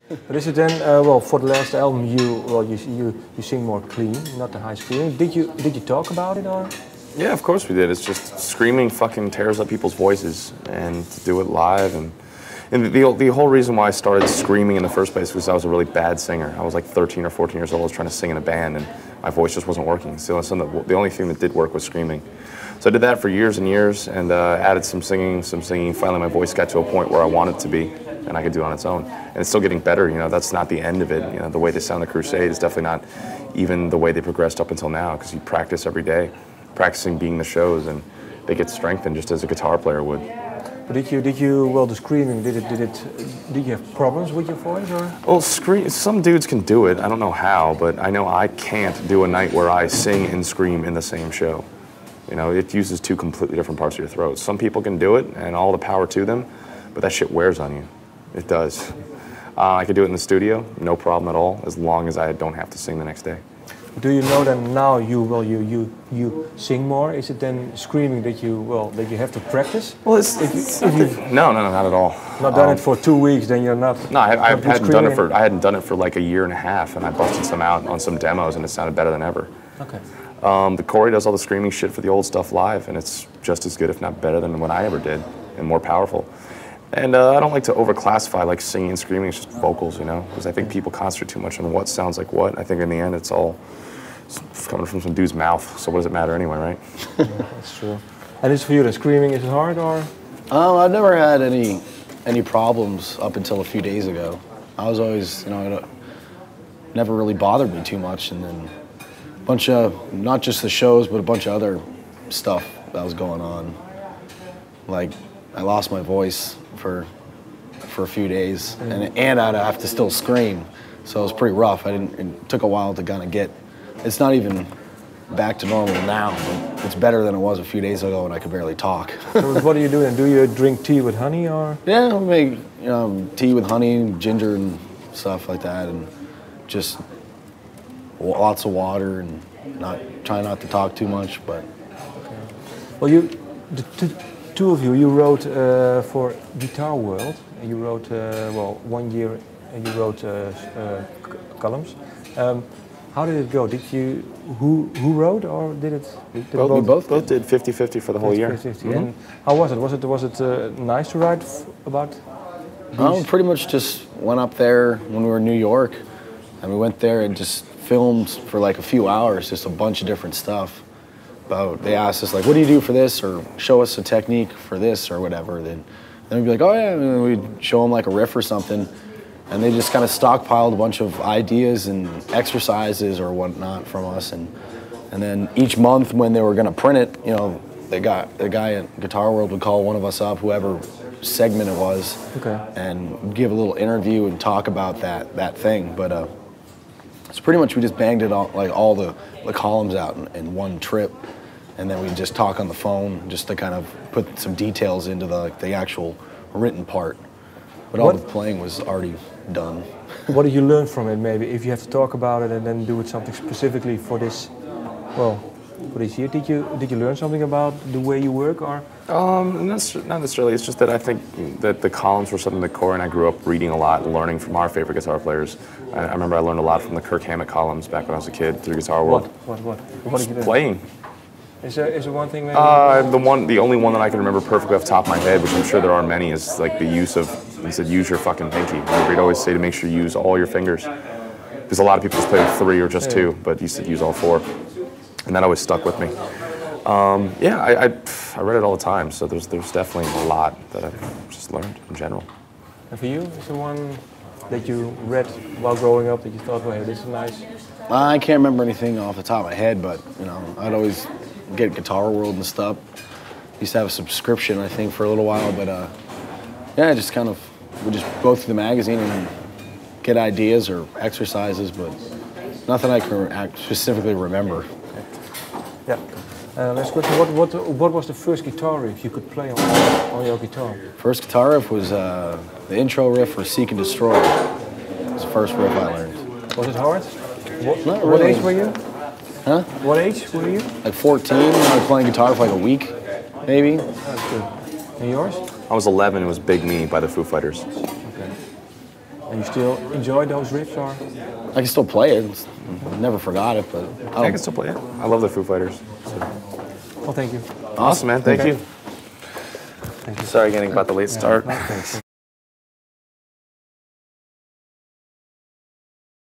But is it then, well, for the last album, you sing more clean, not the high screaming. Did you talk about it or? Yeah, of course we did. It's just screaming fucking tears up people's voices, and to do it live, and the whole reason why I started screaming in the first place was I was a really bad singer. I was like 13 or 14 years old. I was trying to sing in a band, and my voice just wasn't working. So the only thing that did work was screaming. So I did that for years and years, and added some singing. Finally, my voice got to a point where I wanted it to be, and I could do it on its own. And it's still getting better. You know, that's not the end of it. You know, the way they sound at Crusade is definitely not even the way they progressed up until now, because you practice every day, practicing being the shows, and they get strengthened just as a guitar player would. But did you well, the screaming, did you have problems with your voice or? Well, some dudes can do it. I don't know how, but I know I can't do a night where I sing and scream in the same show. You know, it uses two completely different parts of your throat. Some people can do it, and all the power to them, but that shit wears on you. It does. I could do it in the studio, no problem at all, as long as I don't have to sing the next day. Do you know that now you sing more? Is it then screaming that you have to practice? Well, no, not at all. Not done it for 2 weeks, then you're not. No, I hadn't done it for like a year and a half, and I busted some out on some demos, and it sounded better than ever. Okay. The Corey does all the screaming shit for the old stuff live, and it's just as good, if not better, than what I ever did, and more powerful. And I don't like to overclassify like singing and screaming. It's just vocals, you know, because I think people concentrate too much on what sounds like what. I think in the end, it's all coming from some dude's mouth. So what does it matter anyway, right? Yeah, that's true. And it's for you, the screaming, is it hard or? I've never had any problems up until a few days ago. I was always, you know, it never really bothered me too much, and then a bunch of, not just the shows, but a bunch of other stuff that was going on. Like, I lost my voice for a few days, and I'd have to still scream, so it was pretty rough. It took a while to kind of get. It's not even back to normal now, but it's better than it was a few days ago when I could barely talk. So what do you do then? Do you drink tea with honey or? Yeah, I make tea with honey, ginger, and stuff like that, and just lots of water, and try not to talk too much. But well, the two of you wrote for Guitar World. You wrote well, 1 year, and you wrote columns. How did it go? Did you who wrote, or did it? We both did 50-50 for the whole year. 50-50. And how was it? Was it nice to write about? Pretty much just went up there when we were in New York, and we went there and just filmed for like a few hours, just a bunch of different stuff. They asked us like, what do you do for this, or show us a technique for this or whatever. Then we'd be like, oh yeah, and then we'd show them like a riff or something, and they just kind of stockpiled a bunch of ideas and exercises or whatnot from us, and then each month when they were going to print it, you know, the guy at Guitar World would call one of us up, whoever segment it was, and give a little interview and talk about that thing. But so pretty much we just banged it all the columns out in one trip, and then we just talk on the phone just to kind of put some details into the actual written part. But all the playing was already done. What did you learn from it, maybe, if you have to talk about it and then do it something specifically for this, well, for this year? Did you learn something about the way you work, or? Not necessarily. It's just that I think that the columns were something that Corey and I grew up reading a lot and learning from our favorite guitar players. I remember I learned a lot from the Kirk Hammett columns back when I was a kid through Guitar World. What did you do? Playing. Is there one thing maybe? The only one that I can remember perfectly off the top of my head, which I'm sure there are many, is like the use of, he said, use your fucking pinky. He'd always say to make sure you use all your fingers. Because a lot of people just play with 3 or just 2, but he said use all 4. And that always stuck with me. Yeah, I read it all the time, so there's definitely a lot that I've just learned in general. And for you, is there one that you read while growing up that you thought, well, hey, this is nice? I can't remember anything off the top of my head, but you know, I'd always get Guitar World and stuff. Used to have a subscription, I think, for a little while, but yeah, just kind of would just go through the magazine and get ideas or exercises, but nothing I can specifically remember. Yeah. Last question. What was the first guitar riff you could play on your guitar? First guitar riff was the intro riff for Seek and Destroy. It was the first riff I learned. Was it hard? What age were you? Huh? What age were you? Like 14. I was playing guitar for like a week, maybe. That's good. And yours? I was 11. It was Big Me by the Foo Fighters. Okay. And you still enjoy those riffs, or? I can still play it. Never forgot it, but I can still play it. I love the Foo Fighters. So. Well, thank you. Awesome, man. Thank you. Thank you. Sorry again about the late start. Thanks.